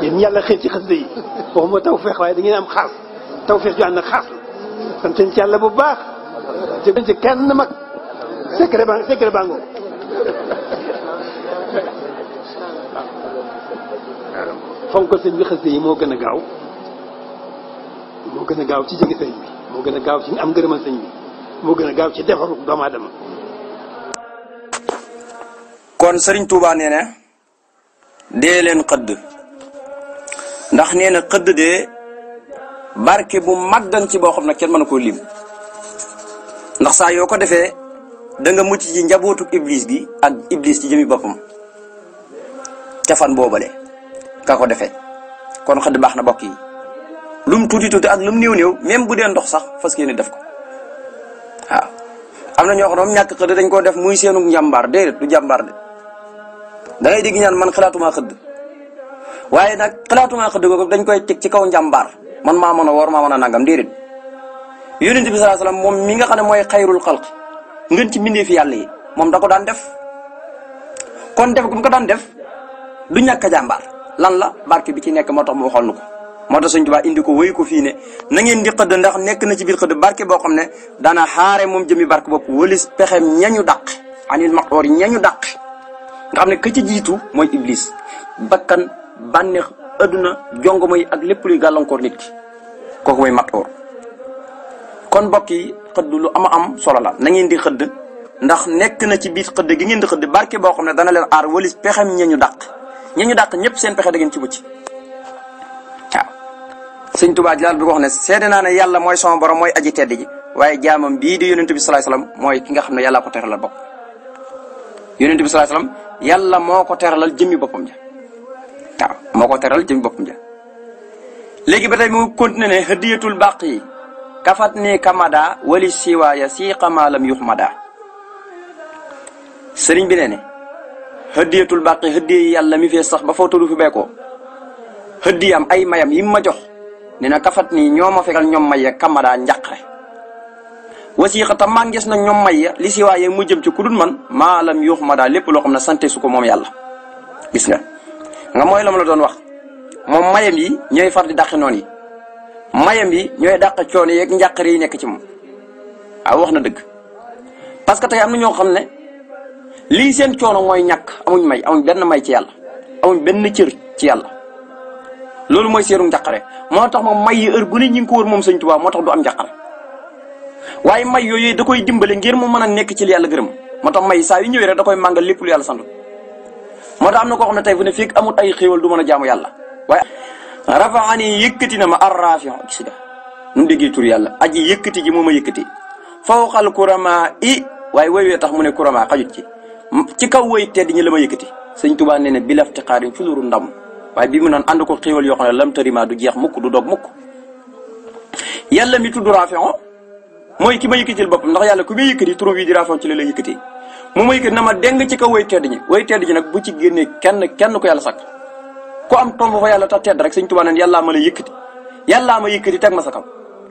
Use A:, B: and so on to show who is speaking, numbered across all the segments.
A: yéen yàlla xëy ci xasida yi waxuma tawfeex waaye da ngeen am xaas tawfeex ju ànd ak xaas la sant ci yàlla bu baax jëgn ci kenn mag secret bango fonk sëñ bi xasida yi moo gën a gaaw ci jege sëñ bi moo gën a gaaw ci am ngërëmal sëñ bi moo gën a gaaw ci defaru doomu aadama.
B: kon Serigne Touba nee na dee leen xëdd ndax nee na xëdd de barke bu màggan ci boo xam ne kenn mën koo lim ndax saa yoo ko defee da nga mucc ci njabootu iblis gi ak iblis ci jëmi boppam ca fan boobale ka ko defee kon xëdd baax na bokk yi lum tuuti tuuti ak lum néew néew même bu dee ndox sax fas yéene def ko waaw. am na ñoo xam ne moom ñàkk xëdd dañ koo def muy seenu njàmbaar déedéet du jàmbaar de da ngay dégg ñaan man xalaatuma xëdd waaye nag xalaatuma xëdd googu dañ koy teg ci kaw njàmbaar man maa mën a woor maa mën a nangam déedéet. yonent bi sallallahu alayhi wasallam moom mi nga xam ne mooy xayrul xalq ngeen ci mbindeefi yàlla yi moom da ko daan def kon def gu mu ko daan def du ñàkk a jàmbaar lan la barke bi ci nekk moo tax mu waxoon ko moo tax Sëñ Tuubaa indi ko wéy ko fii ne na ngeen di xëdd ndax nekk na ci biir xëdd barke boo xam ne dana xaare moom jëmi barke bopp wëlis pexem ñañu dàq anil maxoor ñañu dàq nga xam ne ka ci jiitu mooy iblis bakkan bànneex adduna jongoma yi ak lépp luy gàllankoor nit ki kooku mooy maxoor kon mbokk yi xëdd lu am solo la na ngeen di xëdd ndax nekk na ci biir xëdd gi ngeen di xëdd barke boo xam ne dana leen aar wëlis pexem ñañu dàq ñëpp seen pexe da ngeen ci mucc waaw. Sëñ Tuubaa ji daal bi ko wax ne seede naa ne yàlla mooy sama borom mooy aji tedd ji waaye jaamam bii di yonent bi sallallahu alayhi wasallam mooy ki nga xam ne yàlla ko teralal bopp yonent bi sallallahu alayhi wasallam yàlla moo ko teralal jëmmi boppam ja waaw moo ko teralal jëmmi boppam ja. léegi ba tey mu continué ne hadiyatul baqi kafat ni kamada wali siwaaya si xamaalam yuxmada sëriñ bi ne hadiyatul baqi hadiya yàlla mi fee sax ba foo tudd fi beekoo hëddiyam ay mayam yi ma jox ne na kafat nii ñoo ma fekkal ñoom may ya kamada njàqare wasiixa tam maa ngees nag ñoom may ya li si waaye mu jëm ci ku dul man maalam yuux ma daal lépp loo xam ne sante su ko moom yàlla gis nga mooy la ma la doon wax moom mayam yi ñooy far di dàqe noonu yi mayam yi ñooy dàq coono yeeg njàqare yi nekk ci moom waaw wax na dëgg parce que tey am na ñoo xam ne lii seen coono mooy ñàkk amuñ benn may ci yàlla amuñ benn cër ci yàlla loolu mooy seeru njàqare moo tax moom may yi heure bu ne ñi ngi ko wër moom Sëñ Tuubaa moo tax du am njàqare waaye may yooyu da koy dimbale ngir mu mën a nekk ci li yàlla gërëm moo tax may saa yu ñëwee rek da koy màngal lépp lu yàlla sant moo tax am na koo xam ne tey fu ne fekk amul ay xéewal du mën a jaamu yàlla waaye rafaani yëkkati na ma arrafi gis nga nu mu déggee tur yàlla aji yëkkati ji moo ma yëkkati fawqal kurama i waaye woywee tax mu ne kurama xajut ci kaw woy tedd ñi la ma yëkkati Sëñ Tuubaa nee ne bi laftiqaarin fi luru ndam waaye bi mu naan ànd ko xéewal yoo xam ne lam tarima du jeex mukk du dog mukk yàlla mi tudd rafion mooy ki ma yëkkatil boppam ndax yàlla ku muy yëkkati turam wi di rafion ci la lay yëkkati mu ma yëkkati na ma deng ci kaw woy tedd ñi nag bu ci génnee kenn ko yàlla sakk ku am tomb fa yàlla tax tedd rek Sëñ Tuubaa neen yàllaa ma la yëkkati yàllaa ma yëkkati teg ma sa kaw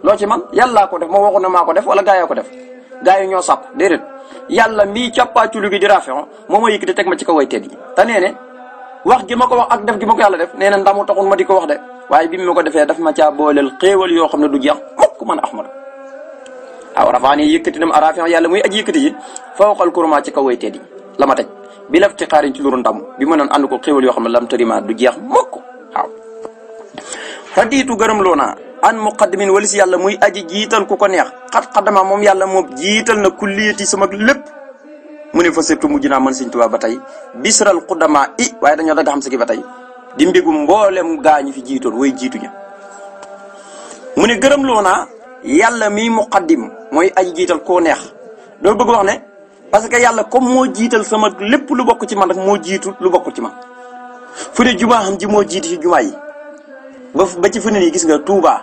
B: loo ci man yàllaa ko def ma waxu ne maa ko def wala gaa yoo ko def gaa yi ñoo sàkku déedéet yàlla mii càppaaculu gi di rafion moo ma yëkkati teg ma ci kaw woy tedd ñi te nee ne wax gi ma ko wax ak def gi ma ko yàlla def nee na ndamu taxul ma di ko wax de waaye bi ma ko defee daf ma caa booleel xéewal yoo xam ne du jeex mukk man Ahmad waaw rafaani yëkkati nam arafion yàlla muy aji yëkkati yi fawqal kurma ci kaw way teddi la ma teg bi laf ti xaariñ ci luru ndam bi ma noon ànd ko xéewal yoo xam ne lam tarima du jeex mukk waaw fadiitu gërëm loo naa an muqaddimin wali si yàlla muy aji jiital ku ko neex xaddama moom yàlla moom jiital na kulliyati sama lépp mu ne fa surtout mujj naa mën Sëñ Tuubaa ba tey bisral xuddama i waaye dañoo dagg xam si ki ba tey di mbégum mboolem gaañu fi jiitoon way jiituña mu ne gërëm loo naa yàlla miy muqaddim mooy aji jiital koo neex doo bëgg wax ne parce que yàlla comme moo jiital sama lépp lu bokk ci man rek moo jiitu lu bokkul ci man fu ne jumaa xam ji moo jiitu ci jumaa yi ba ci fu ne nii gis nga Tuubaa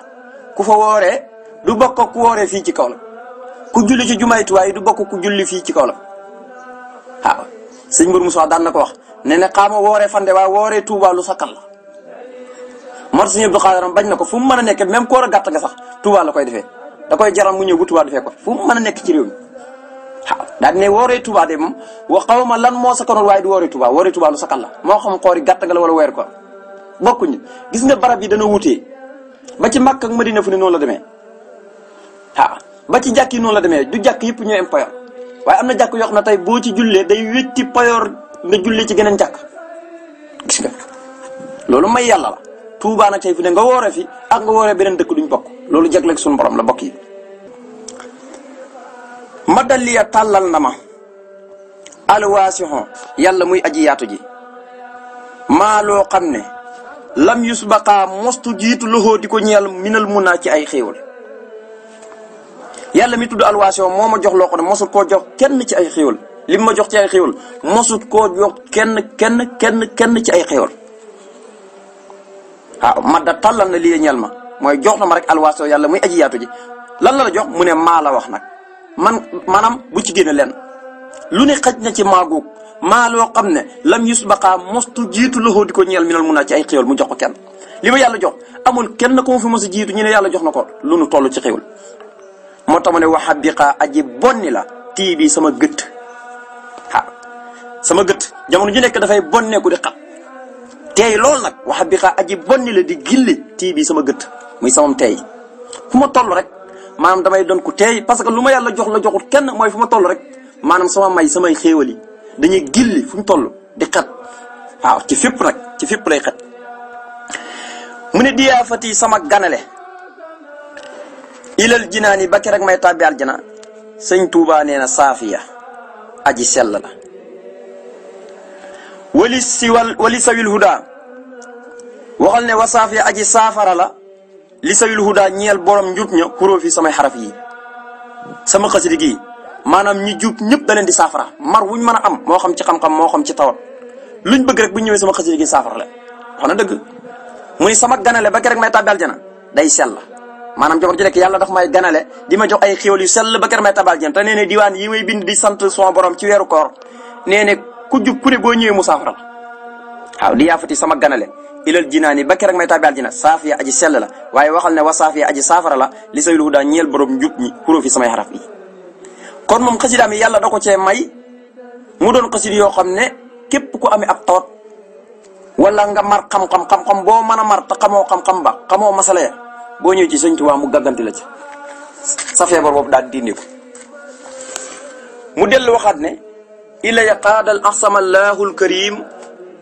B: ku fa wooree du bokk ku wooree fii ci kaw la ku julli ci jumaa yi Tuubaa yi du bokk ku julli fii ci kaw la waaw sëñ Mourou Moussa daan na ko wax ne ne xaama wooree fande waaye wooree Touba lu sakkal la moo tax sëñ Abdou Khadre bañ na ko fu mu mën a nekk même koor a gàtt nga sax Touba la koy defee da koy jaral mu ñëw bu Touba defee ko fu mu mën a nekk ci réew mi waaw daal ne wooree Tuubaa de moom xaw ma lan moo sakanoon waaye du wooree Tuubaa lu sakal la moo xam xoori gàtt nga la wala weer ko bokkuñu gis nga barab yi dana wutee ba ci Makka ak Madina fu ne noonu la demee waaw ba ci jàkk yi noonu la demee du jàkk yëpp ñooy am payoor waaye am na jàkk yoo xam ne tey boo ci jullee day wétti payoor nga jullee ci geneen jàkk gis nga loolu may yàlla la Tuubaa nag tey fu ne nga wooree fi ak nga wooree beneen dëkk duñ bokk loolu jagleeg suñu borom la bokk yi ma dalliya tàllal na ma alwaasixon yàlla muy aji yaatu ji maa loo xam ne lam yusbaqaa mostu jiitu loxoo di ko ñeel minal mun naa ci ay xéewal yàlla mi tudd alwaasixon moo ma jox loo xam ne mosut koo jox kenn ci ay xéewal lim ma jox ci ay xéewal mosut koo jox kenn ci ay xéewal waaw ma da tàllal na lii ñeel ma mooy jox na ma rek alwaasixon yàlla muy aji yaatu ji lan la jox mu ne maa la wax nag man maanaam bu ci génne leen lu ne xaj na ci maagoog maa loo xam ne lam yusbaqaa mostu jiitu loxoo di ko ñeel minal mun naa ci ay xéwal mu jox ko kenn li ma yàlla jox amul kenn ko ma fi mos a jiitu ñu ne yàlla jox na ko lu nu toll ci xéwal moo tax ma ne waxa biqaa aji bonni la tii bi sama gët sama gët jamono ju nekk dafay bonneeku di xat teey loolu nag waxa biqaa aji bonni la di gilli tii bi sama gët muy samam teey fu ma toll rek maanaam damay doon ku teey parce que lu ma yàlla jox la joxut kenn mooy fu ma toll rek maanaam samay xéewal yi dañuy gilli fu mu toll di xat waaw ci fépp nag ci fépp lay xat mu ne diyaafati sama ganale ilal jinaani ba rek may tàbbi aljana sëñ Tuubaa nee na saafiya aji sell la wali sawil huda waxal ne wa saafiya aji saafara la li sawil huda ñeel borom njub ña kuroo fi samay xaraf yi sama xasida gi maanaam ñi jub ñëpp da leen di saafara mar wuñ mën a am moo xam ci xam-xam moo xam ci tawat luñ bëgg rek bu ñu ñëwee sama xasida gi saafara la wax na dëgg mu ni sama ganale ba rek may tàbbi aljana day sell maanaam jamono ji nekk yàlla daf may ganale di ma jox ay xéwal yu sell ba rek may tàbbi aljana te nee ne diwaan yi may bind di sant son borom ci weeru koor nee ne ku jub ku ne boo ñëwee mu saafara la waaw di yaafati sama ganale ilal jinaani ba rek may tàbbi aljana saafiya aji sell la waaye waxal ne wa saafiya aji saafara la li say lu daa ñeel borom njub ñi kuroo fi samay xaraf yi kon moom xasidaam yi yàlla da ko cee may mu doon xasida yoo xam ne képp ku amee ab tawat wala nga mar xam-xam boo mën a mar te xamoo xam-xam ba xamoo masala ya boo ñëw ci sëñ Tuubaa mu gàgganti la ci sa feebar boobu daal di dindi ko mu dellu waxaat ne ilaya qaadal ahsama allahul karim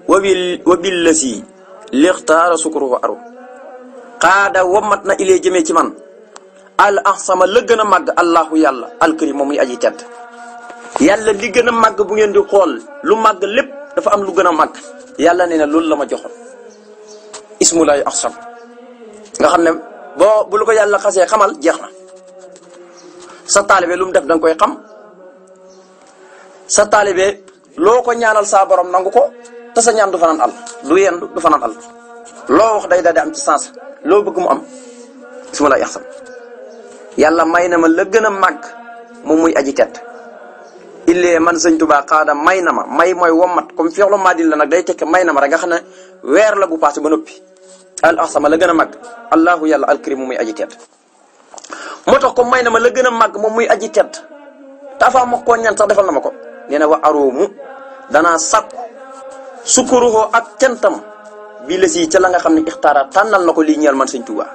B: wa billasi lixtaara sukruhu aru qaada wamat na ilee jëmee ci man al ahsama la gën a màgg allahu yàlla alkarim moom muy aji tedd yàlla li gën a màgg bu ngeen di xool lu màgg lépp dafa am lu gën a màgg yàlla nee na loolu la ma joxoon ismulaay ahsam nga xam ne bu lu ko yàlla xasee xamal jeex na sa taalibe lu mu def da nga koy xam sa taalibe loo ko ñaanal saa borom nangu ko te sa ñaan du fanaan al du yendu du fanaan al loo wax day daal di am ci sens loo bëgg mu am ismulaay ahsam yàlla may na ma la gën a màgg moom muy aji tedd illee man sëñ Tuubaa xaada may na ma may mooy wommat comme fiixlu maadin la nag day tekk may na ma rek nga xam ne weer la bu passé ba noppi al ahsama la gën a màgg allahu yàlla alkarim moom muy aji tedd moo tax comme may na ma la gën a màgg moom muy aji tedd te afa ma koo ñaan sax defal na ma ko nee na wa aroomu danaa sàkku sukkuruhoo ak cantam bii la si ca la nga xam ne ixtaara tànnal na ko lii ñeel man sëñ Tuubaa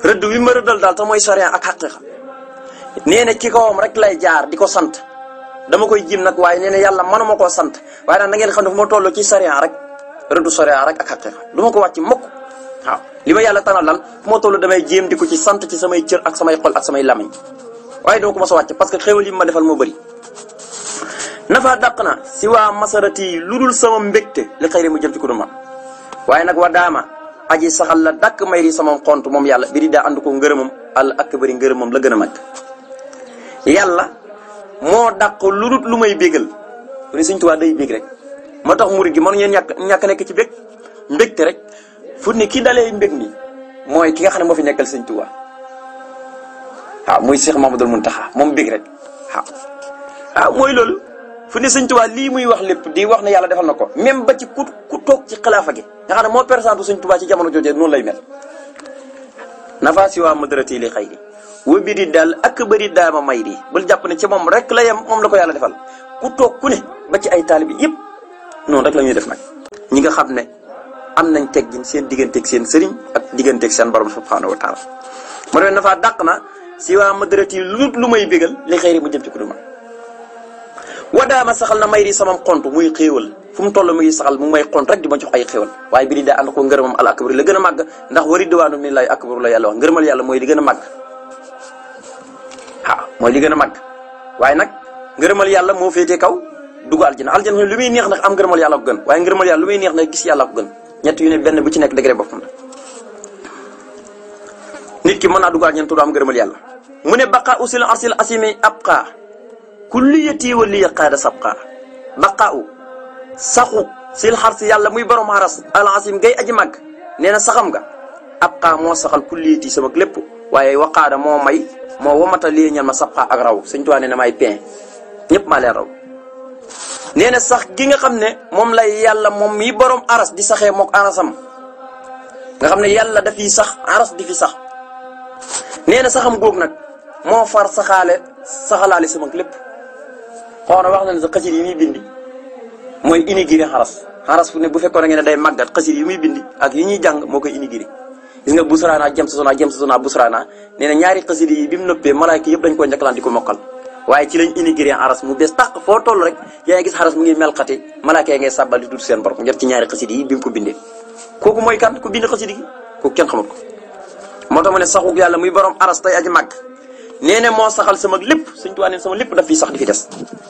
B: rëdd wi ma rëddal daal te mooy sariya ak xaqiqa nee na ci kawam rek lay jaar di ko sant dama koy jim nag waaye nee na yàlla manuma koo sant waaye nag na ngeen xam ne fu ma toll ci sariya rek rëddu sariya rek ak xaqiqa du ma ko wàcc mukk waaw li ma yàlla tànnal daal fu ma toll damay jéem di ko ci sant ci samay cër ak samay xol ak samay lamiñ waaye dama ko mos a wàcc parce que xéwal yi ma defal moo bëri nafa dàq na si waa masarati lu dul sama mbégte li xëy mu jëm ci ku du ma waaye nag wa daama aji saxal la dàkk may ri sama xont moom yàlla biri daa ànd ko ngërëmam àll ak bëri ngërëmam la gën a mag yàlla moo dàq lu dul lu may bégal bu ne Sëñ Tuubaa day bég rek moo tax murid gi mënu ngeen ñàkk nekk ci bég mbégte rek fu ne kii dalee mbég nii mooy ki nga xam ne moo fi nekkal Sëñ Tuubaa waaw muy Cheikh Mamadou Mountakha moom bég rek waaw mooy loolu fu ne Sëñ Tuubaa lii muy wax lépp di wax ne yàlla defal na ko même ba ci ku toog ci xilaafa gi nga xam ne moo présenté Sëñ Tuubaa ci jamono jooju noonu lay mel nafa si waa madarati li xayri wa biri daal ak bëri daama may di bul jàpp ne ci moom rek la yem moom la ko yàlla defal ku toog ku ne ba ci ay taalibi yëpp noonu rek la ñuy def nag ñi nga xam ne am nañ teggin seen digganteeg seen sëriñ ak digganteeg seen borom subhanahu wa taala mu ne dafaa dàq na si waa madrati lu may bégal li xëyri mu jëm ci ku du ma wadaama saxal na may di samam xont muy xéewal fu mu toll mu ngi saxal mu may xont rek di ma jox ay xéewal waaye bi di daa ànd ko ngërëmam al akbar la gën a màgg ndax wari diwaanu min lay akbar la yàlla wax ngërëmal yàlla mooy li gën a màgg waaw mooy li gën a màgg waaye nag ngërëmal yàlla moo féetee kaw dugg aljana aljana lu muy neex nag am ngërëmal yàlla ko gën waaye ngërëmal yàlla lu muy neex nag gis yàlla ko gën ñett yu ne benn bu ci nekk degré boppam la nit ki mën naa dugg aljana tu du am ngërëmal yàlla mu ne baqa usil arsil asimi abqa kulliyati wa liya qaada sabqa baqa u saxu sil xar si yàlla muy borom xaras al asim gay aji màgg nee na saxam nga abqa moo saxal kulliyati sama lépp waaye waqaada moo may moo womata lii ñal ma sabqa ak raw Sëñ Tuubaa nee na may pain ñëpp maa leen raw nee na sax gi nga xam ne moom lay yàlla moom mi borom aras di saxee mook arasam nga xam ne yàlla dafiy sax aras di fi sax nee na saxam góog nag moo far saxalaale sama lépp xaw na wax na ne sa xasida yi muy bindi mooy inigiri xaras fu ne bu fekkoon ngeen ne day màggat xasida yi muy bindi ak yi ñuy jàng moo koy inigiri gis nga busraana jëm sa sona busraana nee na ñaari xasida yi bi mu nëppee malaayka yëpp dañ ko njëkkalaan di ko mokkal waaye ci lañ inigiri xaras mu bees tàq foo toll rek yaa ngi gis xaras mu ngi melxati malaayka yi ngay sàbbal di tudd seen borom njot ci ñaari xasida yi bi mu ko bindee kooku mooy kan ku bind xasida gi kooku kenn xamut ko moo tax mu ne saxu yàlla muy borom aras tay aji màgg nee na moo saxal sama lépp Sëñ Tuubaa nee sama lépp daf fi sax di fi des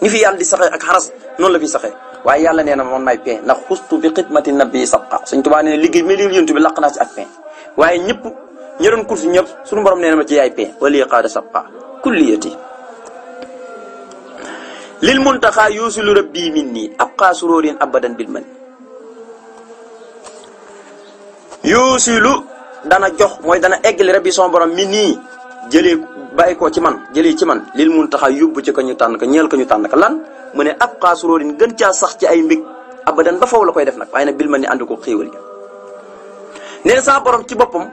B: ñi fi yàlla di saxee ak xaras noonu la fi saxee waaye yàlla nee na moom may pain ndax xustu bi xidmati nabi sabqa Sëñ Tuubaa nee na liggéey mi li yonent bi laq naa ci ak pain waaye ñëpp ñi doon kursi ñëpp suñu borom nee na ma ci yaay pain wali qaada sabqa kulliyati lil muntaxaa yuusilu rabbi minni abqa suróorin abadan bil man yuusilu dana jox mooy dana eggali rabbi son borom minni jëlee bàyyi ko ci man jëlee ci man lil muntaxaa yóbbu ci ko ñu tànn ko ñeel ko ñu tànn ko lan mu ne abqa suróorin gën caa sax ci ay mbég abadan ba faw la koy def nag waaye nag bil man ni ànd ko xéewal yi nee na sa borom ci boppam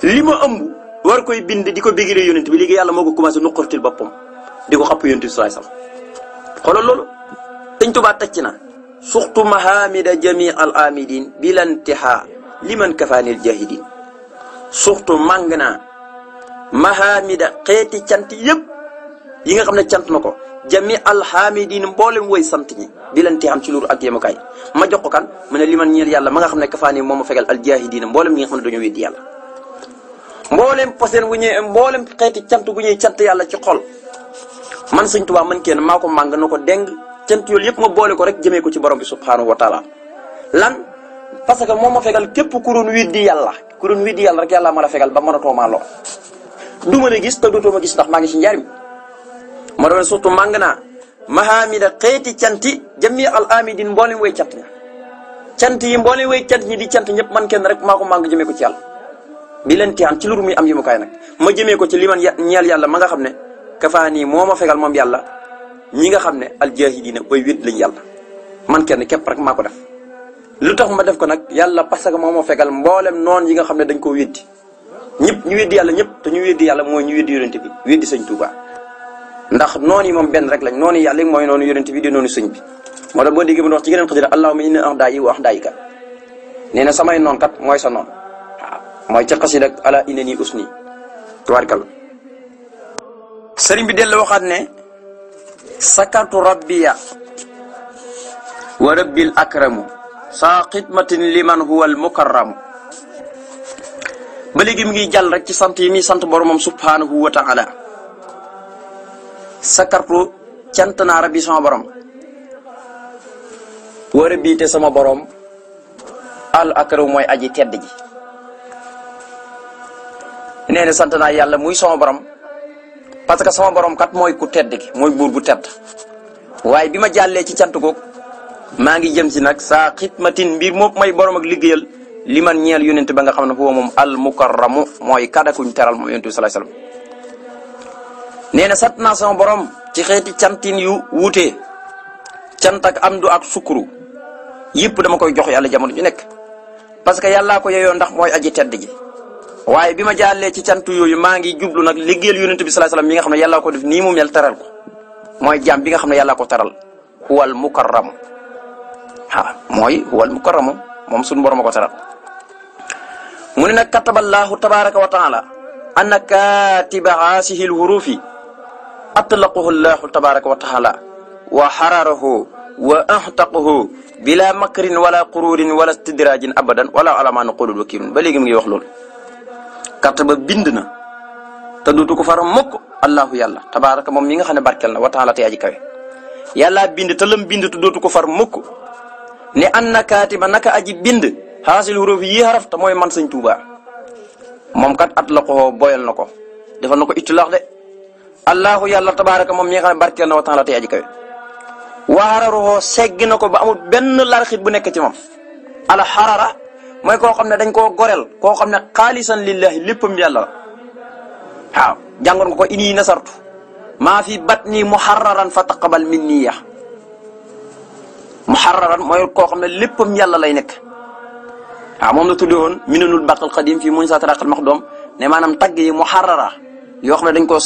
B: li ma ëmb war koy bind di ko bégiree yonent bi léegi yàlla moo ko commencé nuqartil boppam di ko xapp yonent bi sallallahu alayhi wasallam xoolal loolu Sëñ Tuubaa teg ci na suxtu mahamida jami al amidin bilantiha liman kafaanil jahidin suxtu màng naa mahamida xeeti cant yëpp yi nga xam ne cant na ko jami al hamidin mboolem woy sant ñi bilantiha am ci luur ak yemukaay ma jox ko kan mu ne liman ñeel yàlla ma nga xam ne kafaani moom ma fegal al jahidin mboolem ñi nga xam ne dañoo weddi yàlla mboolem poseen wu ñëwee mboolem xeeti cant gu ñuy cant yàlla ci xol man Sëñ Tuubaa man kenn maa ko màng na ko deng cant yoolu yëpp ma boole ko rek jëmee ko ci borom bi subhaanahu wa taala lan parce que moom ma fegal képp ku doon weddi yàlla rek yàlla ma la fegal ba mënatoo maa lor du ma la gis te dootoo ma gis ndax maa ngi ci njariñ ma doon surtout màng naa mahamida xeeti canti jami al amidin mboolem way cant ña cant yi mboolem way cant ñi di cant ñëpp man kenn rek maa ko màng jëmee ko ci yàlla bi leen tiyaan ci lur muy am yi mu kaay nag ma jëmee ko ci li man ñeel yàlla ma nga xam ne kafaani moo ma fegal moom yàlla ñi nga xam ne aljahidina way wét lañ yàlla man kenn képp rek maa ko def lu tax ma def ko nag yàlla parce que moo ma fegal mboolem noon yi nga xam ne dañ koo weddi ñëpp ñu weddi yàlla ñëpp te ñu weddi yàlla mooy ñu weddi yonent bi weddi Sëñ Tuubaa ndax noon yi moom benn rek lañ noonu yàlla mooy noonu yonent bi di noonu sëñ bi moo tax boo déggee mu wax ci geneen xasida allahumma inna a'daa'i wa a'daa'ika nee na samay noon kat mooy sa noon waaw mooy ca xasida ak ala innani usni tubaarkal sëriñ bi dellu waxaat ne sakartu rabbiya wa rabbil akramu saa xidmatin liman huwa al mukarramu ba léegi mi ngi jàll rek ci sant yi muy sant boromam subhanahu wa ta'ala sakartu cant naa rabbi sama borom wa rabbi te sama borom al akramu mooy aji tedd ji nee na sant naa yàlla muy sama borom parce que sama borom kat mooy ku tedd gi mooy buur bu tedd waaye bi ma jàllee ci cant googu maa ngi jëm si nag saa xidmatin mbir moom may borom ak liggéeyal li man ñeel yonent ba nga xam ne foofu moom al mukarramu mooy kadakuñ teral moom yonent bi sallallahu alayhi wasallam nee na sant naa sama borom ci xeeti cantin yu wuute cant ak amdu ak sukuru yëpp dama koy jox yàlla jamono ju nekk parce que yàllaa ko yeyoo ndax mooy aji tedd ji waaye bi ma jàllee ci cant yooyu maa ngi jublu nag liggéeyal yonent bi sallallahu alayhi wasallam mi nga xam ne yàlla ko def nii mu mel teral ko mooy jaam bi nga xam ne yàlla ko teral huwal mukarram mooy huwal mukarram moom suñu borom a ko teral mu ne nag kataballaahu tabaraka wa taala anna katiba haasihi lhurufi atlaqahu llahu tabaraka wa taala wa xararahu wa ahtaqahu bila makrin wala qururin wala stidrajin abadan wala alama naqulul wakilun ba léegi mu ngi wax loolu kataba bind na te duutu ko fara mukk allahu yàlla tabaraka moom mi nga xam ne barkel na wa taala te aji kawe yàlla bind te lam bind te dootu ko far mukk ne anna katiba naka aji bind xaasil huruuf yi xaraf te mooy man sëñ Tuuba moom kat at la ko boyal na ko defal na ko itilaax de allahu yàlla tabaraka moom mi nga xam ne barkeel na wa taala tey aji kawe waxararuhoo segg na ko ba amul benn larxit bu nekk ci moom ala xarara mooy koo xam ne dañ koo goreel koo xam ne xaalisan lillahi léppam yàlla la waaw jàngoon nga ko ini nasartu maa fi batni muharraran fa taqabal minniya muharraran mooy koo xam ne léppam yàlla lay nekk waaw moom la tuddee woon minanul baqal xadim fii muñ sa taraqal maxdoom ne maanaam tagg yi muharrara yoo xam ne dañ koo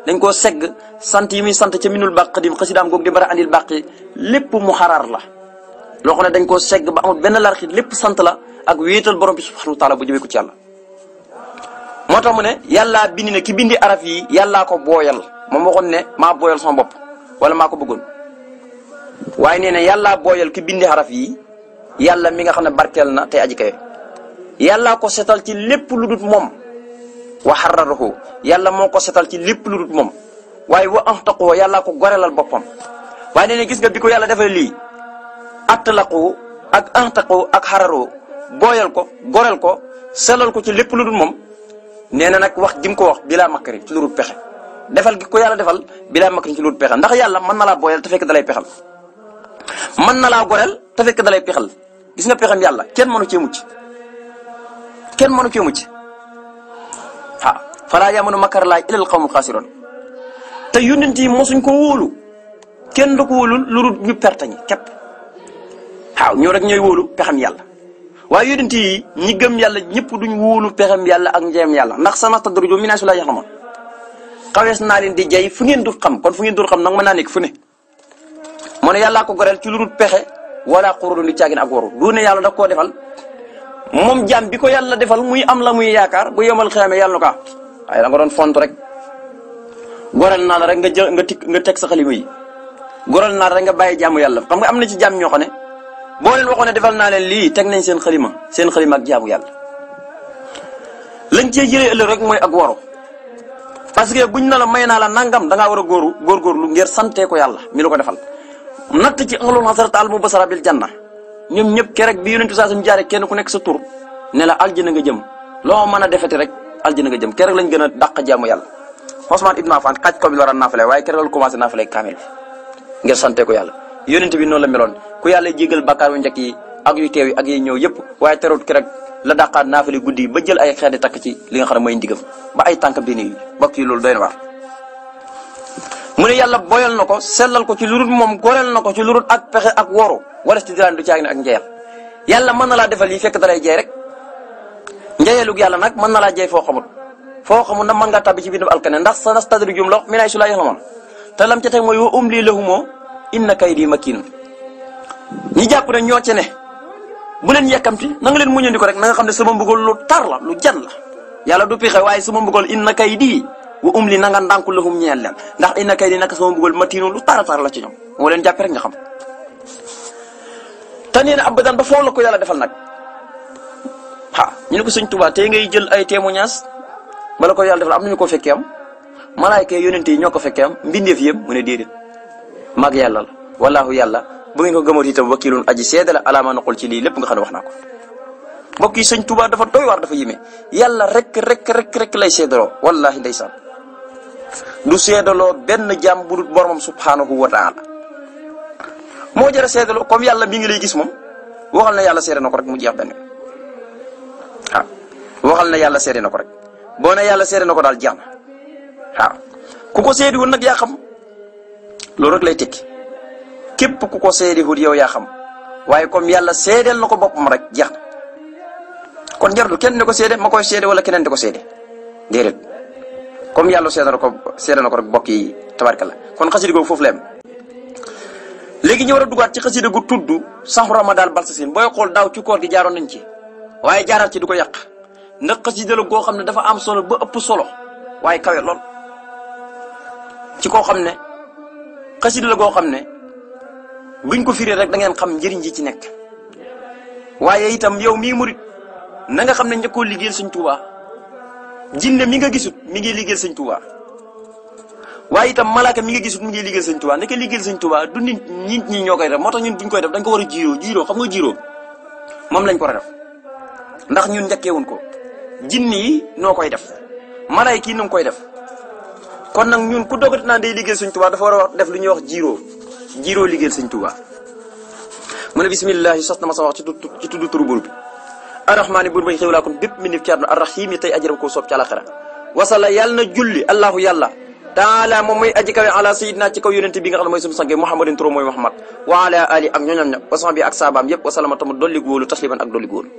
B: dañ koo segg sant yi muy sant ca minul baq xadim xasidaam goog di bara andil baqi lépp muharrar la loo xam ne dañ koo segg ba amul benn larxit lépp sant la ak wéetal borom bi subhanahu wa taala bu jëmee ko ci yàlla moo tax mu ne yàllaa bindi ne ki bindi araf yi yàllaa ko booyal moom waxoon ne maa booyal sama bopp wala maa ko bëggoon waaye nee na yàllaa booyal ki bindi araf yi yàlla mi nga xam ne barkeel na te aji kawe yàllaa ko setal ci lépp lu dut moom wa xararahu yàlla moo ko setal ci lépp lu dut moom waaye wa antaqoo yàllaa ko gorelal boppam waaye nee na gis nga bi ko yàlla defal lii atlaqu ak antaqu ak xararoo booyal ko gorel ko selal ko ci lépp lu dut moom nee na nag wax gi mu ko wax bilaa makkari ci lu dul pexe defal gi ko yàlla defal bilaa makkari ci lu dul pexe ndax yàlla mën na laa booyal te fekk dalay pexal mën na laa goreel te fekk dalay pexal gis nga pexem yàlla kenn mënu cee mucc kenn mënu cee mucc falaa yamanu makar laay ilal qawmu xaasiroon te yónnent yi mosuñ ko wóolu kenn du ko wóolul lu dul ñu perte ñi képp waaw ñoo rek ñooy wóolu pexem yàlla waaye yónnent yi ñi gëm yàlla ñëpp duñ wóolu pexem yàlla ak njeem yàlla ndax sanastadrijuhum min haysu laa ya'lamuun xawees naa leen di jay fu ngeen dul xam kon fu ngeen dul xam nag mën naa nekk fu ne mu ne yàllaa ko goreel ci lu dul pexe wala xururu lu caagin ak waru du ne yàlla da koo defal moom jaam bi ko yàlla defal muy am la muy yaakaar bu yemal xeeme yàlla na ko waaye da nga doon font rek goreel naa la rek nga jël nga teg sa xalima yi goreel naa la rek nga bàyyi jaamu yàlla xam nga am na ci jaam ñoo xam ne boo leen waxoon ne defal naa leen lii teg nañ seen xalima ak jaamu yàlla lañ cee jëlee ëllëg rek mooy ak waru parce que buñ na la may naa la nangam da ngaa war a góorgóorlu ngir sante ko yàlla mi la ko defal natt ci ahlul hasrat al mubasara bil janna ñoom ñëpp kerek bi yonentu saa suñu jaare kenn ku nekk sa tur ne la aljana nga jëm loo mën a defeti rek aljana nga jëm kerek lañ gën a dàq jaamu yàlla Ousmane Ibn Affan xaaj ko bi war a naafale waaye kerek la commencé naafale kaamil bi ngir sante ko yàlla yonent bi noonu la meloon ku yàlla jégal bàkkaar yu njëkk yi ak yu teew yi ak yi ñëw yëpp waaye terewut kerek la dàqaat naafale guddi yi ba jël ay xeeti takk ci li nga xam ne mooy ndigam ba ay tànkam dini yi bokk yi loolu doy na waar mu ne yàlla boyal na ko sellal ko ci lurut moom goreel na ko ci lurut ak pexe ak woru wala si diraan du caag ne ak njeyal yàlla mën na laa defal yi fekk dalay jey rek njeeyalug yàlla nag mën na laa jey foo xamut nag mën ngaa tàbbi ci biir alkane ndax sanastadrijuhum la min haysu laa ya'lamuun te lam ca teg mooy wa umlii lahum inna kaydi makiin ñi jàpp ne ñoo ci ne bu leen yekkamti na nga leen muñandi ko rek na nga xam ne sama mbugal lu tar la lu jan la yàlla du pixe waaye sama mbugal inna kaydi wa umli na nga ndànku lahum ñeel leen ndax inna kaydi naka sama mbugal matiinu lu tar la ci ñoom moo leen jàppe rek nga xam te nee na abadan ba foofu la ko yàlla defal nag ñu ne ko sëñ Tuubaa tey ngay jël ay témoignage bala ko yàlla defal am nañu ko fekkee am malaayka yonent yi ñoo ko fekkee am mbindeef yëpp mu ne déedéet mag yàlla la wallaahu yàlla bu ngeen ko gëmoot itam wakiilun aji seede la alaa maa naqul ci lii lépp nga xam ne wax naa ko mbokk yi sëñ Tuubaa dafa doy waar dafa yéeme yàlla rek lay seedaloo wallaahi ndeysaan du seedaloo benn jaam bu dul boromam subhaanahu wa taala moo jëra seedaloo comme yàlla mi ngi lay gis moom waxal na yàlla seede na ko rek mu jeex benn waxal na yàlla seede na ko rek boo ne yàlla seede na ko daal jeex na ku ko seediwul nag yaa xam loolu rek lay tekki képp ku ko seediwul yow yaa xam waaye comme yàlla seedeel na ko boppam rek jeex na kon jarul kenn ne ko seede ma koy seede wala keneen di ko seede déedéet comme yàlla seede na ko rek bokk yi tabarkalla kon xasida googu foofu la am. léegi ñu war a dugaat ci xasida gu tudd saxu Ramadan balsasin booy xool daaw ci koor gi jaaroon nañ ci waaye jaaraat ci du ko yàq ndax xasida la goo xam ne dafa am solo ba ëpp solo waaye kawe lool ci koo xam ne xasida la goo xam ne buñ ko firee rek da ngeen xam njëriñ ji ci nekk waaye itam yow mii murit na nga xam ne njëkkoo liggéeyal sëñ Tuubaa jinne mi nga gisut mi ngi liggéeyal sëñ Tuubaa waaye itam malaaka mi nga gisut mi ngi liggéeyal sëñ Tuubaa ndeke liggéeyal sëñ Tuubaa du nit ñi ñoo koy def moo tax ñun buñ koy def dañ ko war a jiiroo xam nga jiiroo moom lañ ko war a def ndax ñun njëkkeewuñ ko jinne yi noo koy def malaayka yi nu ngi koy def kon nag ñun ku dogati naan day liggéeyal sëñ Tuubaa dafa war a def lu ñuy wax jiiroo liggéeyal sëñ Tuubaa mu ne bisimilah sos na ma sa wax ci tudd turu buur bi arrahmaani buur bay xéwlaa kon bépp mi nif ci àdduna arrahim yi tey ajaram ko soob ci àlaxira wasala yàlla na julli allahu yàlla taala moom mooy aji kawe ala sayidina ci kaw yonente bi nga xam ne mooy sunu sange muhammadin turo mooy muhammad wa ala ali ak ñoñam ña wasan bi ak saabaam yëpp wasalama tama dolli góolu tasliman ak dolli góolu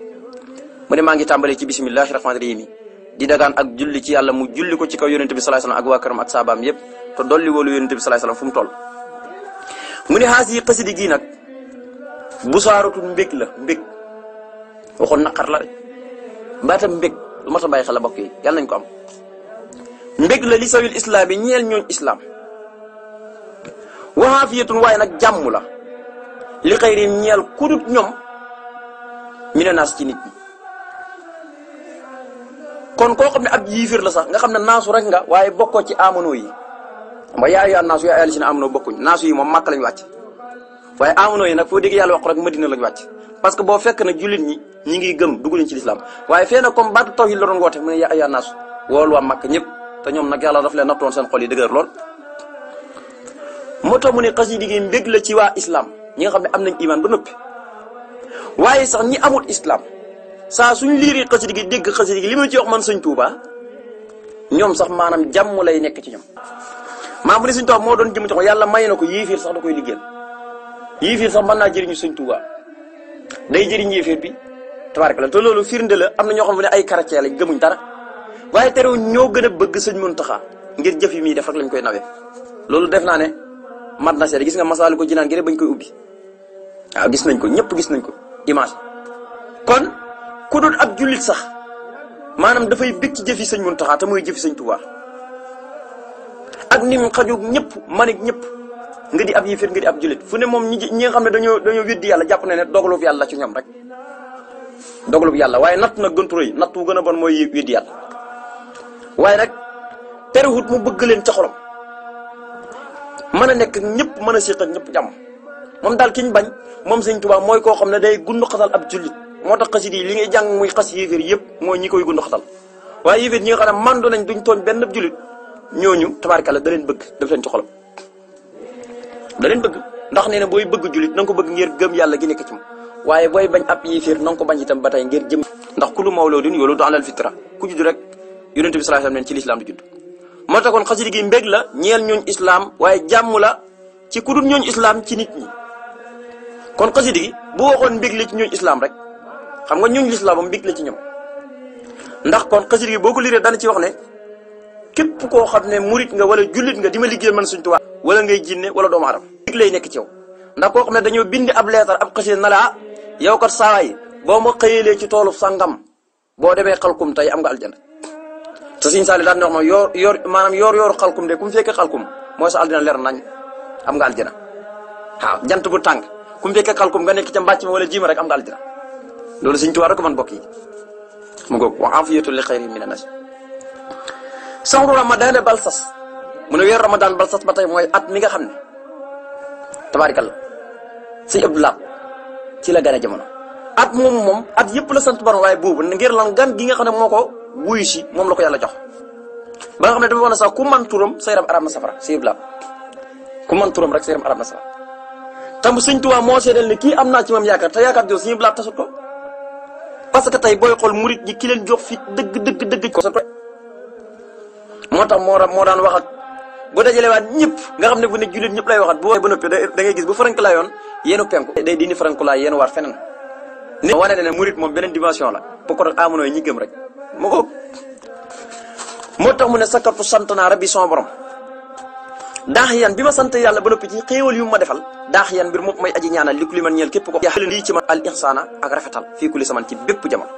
B: mu ne maa ngi tàmbalee ci bisimilahi rahmaani rahim yi di dagaan ak julli ci yàlla mu julli ko ci kaw yonente bi sallallahu alayhi wasallam ak waa këram ak saabaam yëpp te dolli wóolu yonente bi sallallahu alayhi wasallam fu mu toll mu ne xaas yi xasidi gii nag bu saaratul mbég la mbég waxoon naqar la rek mbaatam mbég lu mat a bàyyi xel la bokk yi yàlla nañ ko am mbég la li sawil islam yi ñeel ñooñ islam waxaafiyatun waaye nag jàmm la li xëyri ñeel kudut ñoom mina naas ci nit ñi kon koo xam ne ab yiifir la sax nga xam ne naasu rek nga waaye bokkoo ci amono yi ba yaa yaa naasu yaa si ne amono bokkuñ naasu yi moom màkk lañ wàcc waaye amono yi nag foo dégg yàlla wax rek madina lañ wàcc parce que boo fekk na jullit ñi ngi gëm dugg nañ ci lislaam waaye fee na comme baatu tawhid la doon woote mu ne yaa yaa naasu woolu waa màkk ñëpp te ñoom nag yàlla daf leen nattoon seen xol yi dëgër lool moo tax mu ne xasida gi mbég la ci waa islam ñi nga xam ne am nañ iman ba noppi waaye sax ñi amul islam saa suñ liiri xasida gi dégg xasida gi li ma ci wax man sëñ Tuuba ñoom sax maanaam jàmm lay nekk ci ñoom maa mu ne sëñ Tuuba moo doon jëm ci yàlla may na ko yéefiir sax da koy liggéeyal yéefiir sax mën naa jëriñu sëñ Tuuba day jëriñ yéefiir bi tabaaraka la te loolu firnde la am na ñoo xam ne ay chrétien lañ gëmuñ dara waaye terew ñoo gën a bëgg sëñ Muntaxa ngir jëf yi muy def rek lañ koy nawee loolu def naa ne mat na seede gis nga masaalu ko jinaan gi bañ koy ubbi waaw gis nañ ko ñëpp gis nañ ko image kon ku dul ab jullit sax maanaam dafay bëgg ci jëfi sëñ Muntaxa te muy jëfi sëñ Tuubaa ak ni mu xaju ñëpp manik ñëpp nga di ab yéefar nga di ab jullit fu ne moom ñi nga xam ne dañoo weddi yàlla jàpp ne dogalub yàlla ci ñoom rek dogalub yàlla waaye natt nag gëntu rëy natt wu gën a bon mooy weddi yàlla waaye nag terewut mu bëgg leen ca xolam mën a nekk ñëpp mën a séq ak ñëpp jàmm moom daal ki ñu bañ moom sëñ Tuubaa mooy koo xam ne day gund xatal ab jullit moo tax xasida yi li ngay jàng muy xas yéeféer yëpp mooy ñi koy gund xatal waaye yéeféer ñi nga xam ne mandu nañ duñ tooñ benn jullit ñooñu tabaarkalla da leen bëgg daf leen ci xolam da leen bëgg ndax nee na booy bëgg jullit na nga ko bëgg ngir gëm yàlla gi nekk ci moom waaye booy bañ ab yéeféer na nga ko bañ itam ba tey ngir jëm ndax kullu mawludin yuladu alal fitra ku judd rek yonent bi sallallahu alayhi wasallam ci lislaam di judd moo tax kon xasida gi mbég la ñeel ñooñ islam waaye jàmm la ci ku dul ñooñ islam ci nit ñi kon xasida gi bu waxoon mbég la ci ñooñ islam rek xam nga ñooñ lislaam moom mbég la ci ñoom ndax kon xasida gi boo ko liiree dana ci wax ne képp koo xam ne murit nga wala jullit nga di ma liggéey man Sëñ Tuubaa wala ngay jinne wala doomu aadama mbég lay nekk ci yow ndax koo xam ne dañoo bind ab leetar ab xasida na la yow kat saawaay boo ma xëyalee ci toolu sangam boo demee xalkum tey am nga aljana te Sëñ Saali daan na wax ma yoor xalkum de ku mu fekkee xalkum mooy sa aljana leer nañ am nga aljana waaw jant bu tàng ku mu fekkee xalkum nga nekk ca mbàcc ma wala jiima rek am nga aljana loolu Sëñ Tuubaa rek man bokk yi mu ngoog wa afiyatu li xayri min anas sahru ramadan balsas mu ne weer ramadan balsas ba tey mooy at mi nga xam ne tabaarikalla Sëñ Abdu Lahat ci la gane jamono at moom at yëpp la sant borom waaye boobu ngir lan gan gi nga xam ne moo ko wuyu si moom la ko yàlla jox ba nga xam ne dafa wax ne sax ku man turam sa yaram arab na safara Sëñ Abdu Lahat ku man turam rek sa yaram arab na safara tam Sëñ Tuubaa moo seedal ne kii am naa ci moom yaakaar te yaakaar jooju Sëñ Abdu Lahat tasut ko parce que tey booy xool murit ñi ki leen jox fi dëgg ko moo tax moo daan wax ak bu dajalewaat ñëpp nga xam ne bu ne jullit ñëpp lay waxat bu waxee ba noppi da ngay gis bu farank laa yoon yéenu penku day dindi faranku laa yéenu waat feneen ne wane ne murit moom beneen dimension la bu ko doon amoon ñi gëm rek moo tax mu ne sakartu sant naa rabbi son borom daax yan bi ma sant yàlla ba noppi ci xéewal yu ma defal daax yan mbir moom may aji ñaanal li ku li man ñeel képp ko lii ci man al ihsaana ak rafetal fii ku li saman ci bépp jamono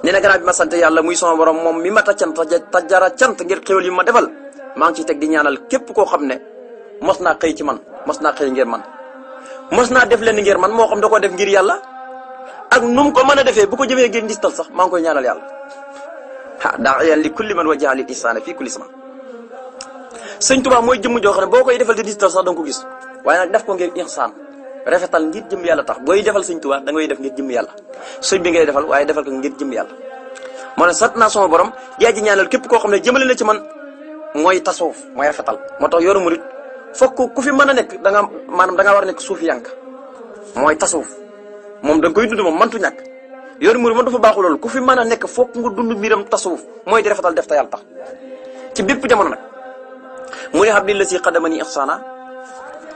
B: nee na gannaaw bi ma sant yàlla muy son borom moom mi ma ta cant ta jara cant ngir xéewal yu ma defal maa ngi ciy teg di ñaanal képp koo xam ne mos naa xëy ci man mos naa xëy ngir man mos naa def leen ngir man moo xam da koo def ngir yàlla ak nu mu ko mën a defee bu ko jëmee ngir ngistal sax maa ngi koy ñaanal yàlla daa yan li kulli man wajjaha lil ihsaana fii kulli zaman sëñ Tuubaa mooy jëmm joo xam ne boo koy defal di ngistal sax da nga ko gis waaye nag def ko ngir ihsaan rafetal ngir jëm yàlla tax booy defal sëñ Tuubaa da ngay def ngir jëm yàlla sëñ bi ngay defal waaye defal ko ngir jëm yàlla moo ne sant naa sama borom yaa ji ñaanal képp koo xam ne jëmale na ci man mooy tasawuf mooy rafetal moo tax yoru murit fokk ku fi mën a nekk da nga maanaam da nga war a nekk suufi yank mooy tasawuf moom da nga koy dund moom mantu ñàkk yoru murit man dafa baaxul loolu ku fi mën a nekk fokk nga dund mbiram tasawuf mooy di rafetal def ta yàlla tax ci bépp jamono nag mu ne habli la si xadamani ihsana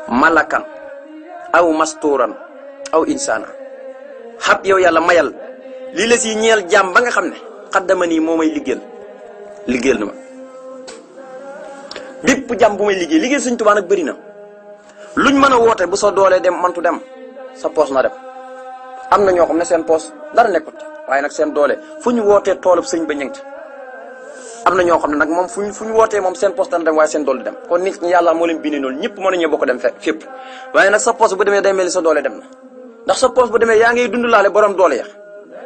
B: malakan aw masturan aw insana xab yow yàlla mayal lii la si ñeel jaam ba nga xam ne xadamani moo may liggéeyal na ma bépp jàmm bu may liggéey Sëñ Tuubaa nag bëri na luñ mën a woote bu sa doolee dem mantu dem sa poos na dem am na ñoo xam ne seen poos dara nekkut waaye nag seen doole fu ñu wootee toolub sëñ ba ñëngt am na ñoo xam ne nag moom fu ñu wootee moom seen poos dana dem waaye seen doole dem kon nit ñi yàlla moo leen bindee noonu ñëpp mën nañoo bokk dem fépp waaye nag sa poos bu demee day mel ni sa doole dem na ndax sa poos bu demee yaa ngay dund laale borom doole ya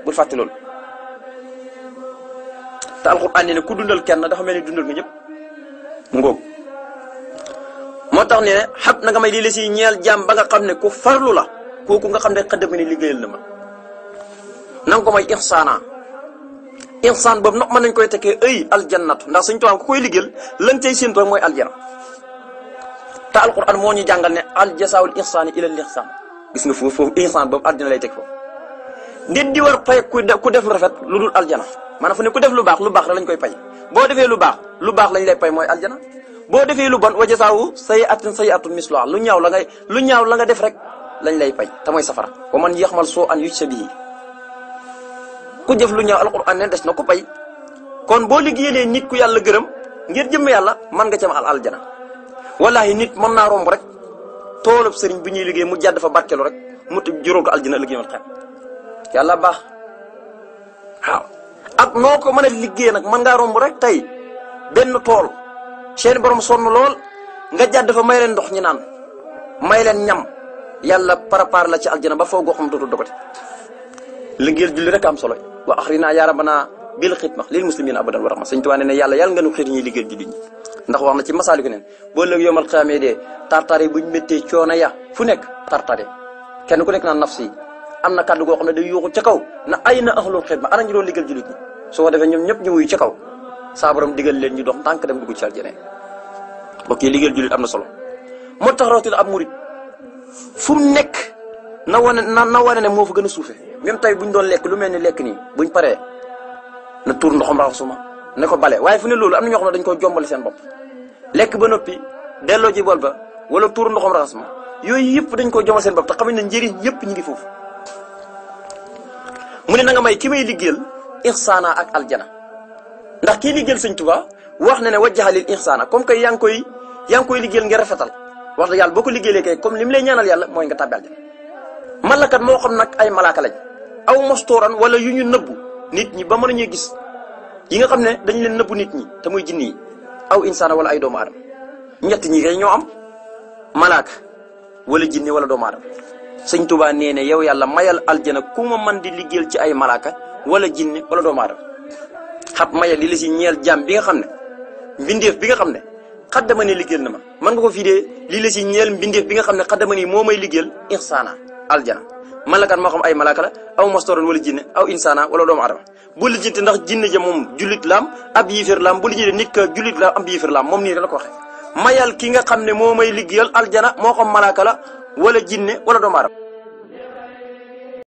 B: bul fàtte loolu te alxuraan ne ku dundal kenn dafa mel ni dundal nga ñëpp mu ngóob moo tax ne xab na nga may lii la si ñeel jàmm ba nga xam ne ku farlu la kooku nga xam ne xaddama ni liggéeyal na ma na nga ko may ihsaan boobu nag mën nañ koy tekkee ay aljannatu ndax Sëñ Tuubaa ku koy liggéeyal lan cay séentu rek mooy aljana te alquran moo ñu jàngal ne aljasaawul ihsaani ilal ihsaan gis nga foofu ihsaan boobu aljana lay teg foofu nit di war pay ku def lu rafet lu dul aljana maanaam fu ne ku def lu baax rek lañ koy pay boo defee lu baax lañ lay pay mooy aljana boo defee lu bon wa jasaawu sayyi'atun misluhaa lu ñaaw la nga def rek lañ lay pay te mooy safara wa man yaxmal soo an yujza bihi ku jëf lu ñaaw alquran ne des na ko pay kon boo liggéeyee nit ku yàlla gërëm ngir jëm yàlla mën nga ci am aljana wallahi nit mën naa romb rek toolub sëriñ bi ñuy liggéey mu jàdd fa barkelu rek mu juróom ko aljana liggéey ma xam yàlla baax waaw ak noo ko mën a liggéey nag mën ngaa romb rek tey benn tool seen borom sonn lool nga jàdd fa may leen ndox ñi naan may leen ñam yàlla prépare la ci aljana ba foo goo xam dootul dogati liggéeyal julli rek am solo wa axrina yaa rabbana bil xidma lil muslimina abadan wa rahma Sëñ Tuubaa ne yàlla nga nu xir ñuy liggéeyal julli ñi ndax wax na ci masaaliku neen boo léegi yomal xiyaamee dee tartare buñ méttee coono ya fu nekk tartare kenn ku nekk naan nafsi am na kàddu goo xam ne day yuuxu ca kaw na ay na ahlul xidma ana ñu doon liggéeyal jullit ñi su ko defee ñoom ñëpp ñu wuyu ca kaw saa borom digal leen ñu dox tànk dem dugg ci aljana bokk yi liggéeyal jullit am na solo moo tax rawatina ab murit fu mu nekk na wane ne moo fa gën a suufe même tey buñ doon lekk lu mel ni lekk nii buñ paree na tuur ndoxam raxasuma ne ko bale waaye fu ne loolu am na ñoo xam ne dañ koy jombale seen bopp lekk ba noppi delloo ji bool ba wala tuur ndoxam raxasuma yooyu yëpp dañ koy jombal seen bopp te xam ne njëriñ yëpp ñu ngi foofu mu ne na nga may ki may liggéeyal ihsaana ak aljana ndax kii liggéeyal Sëñ Tuubaa wax na ne wajjaha lil ihsaana comme que yaa ngi koy liggéeyal ngir rafetal wax dëgg yàlla boo ko liggéeyee kay comme li mu lay ñaanal yàlla mooy nga tàbbi aljana malakat moo xam nag ay malaaka lañ aw mostooran wala yu ñu nëbbu nit ñi ba mën a ñuy gis yi nga xam ne dañ leen nëbbu nit ñi te muy jinni yi aw insaana wala ay doomu aadama ñett ñi kay ñoo am malaaka wala jinne wala doomu aadama Sëñ Tuubaa nee ne yow yàlla mayal aljana ku ma man di liggéeyal ci ay malaaka wala jinne wala doomu aadama xab mayal li la si ñeel jaam bi nga xam ne mbindeef bi nga xam ne xaddama ne liggéeyal na ma mën nga ko fii dee lii la si ñeel mbindeef bi nga xam ne xaddama ni moo may liggéeyal ihsaana aljana malakat moo xam ay malaka la aw mastoroon wala jinne aw insaana wala doomu adama bu li jinte ndax jinne ja moom jullit laam ab yiifir laam bu li jinte nit ka jullit la ab yiifir laam moom nii la ko waxee mayal ki nga xam ne moo may liggéeyal aljana moo xam malaka la wala jinne wala doomu adama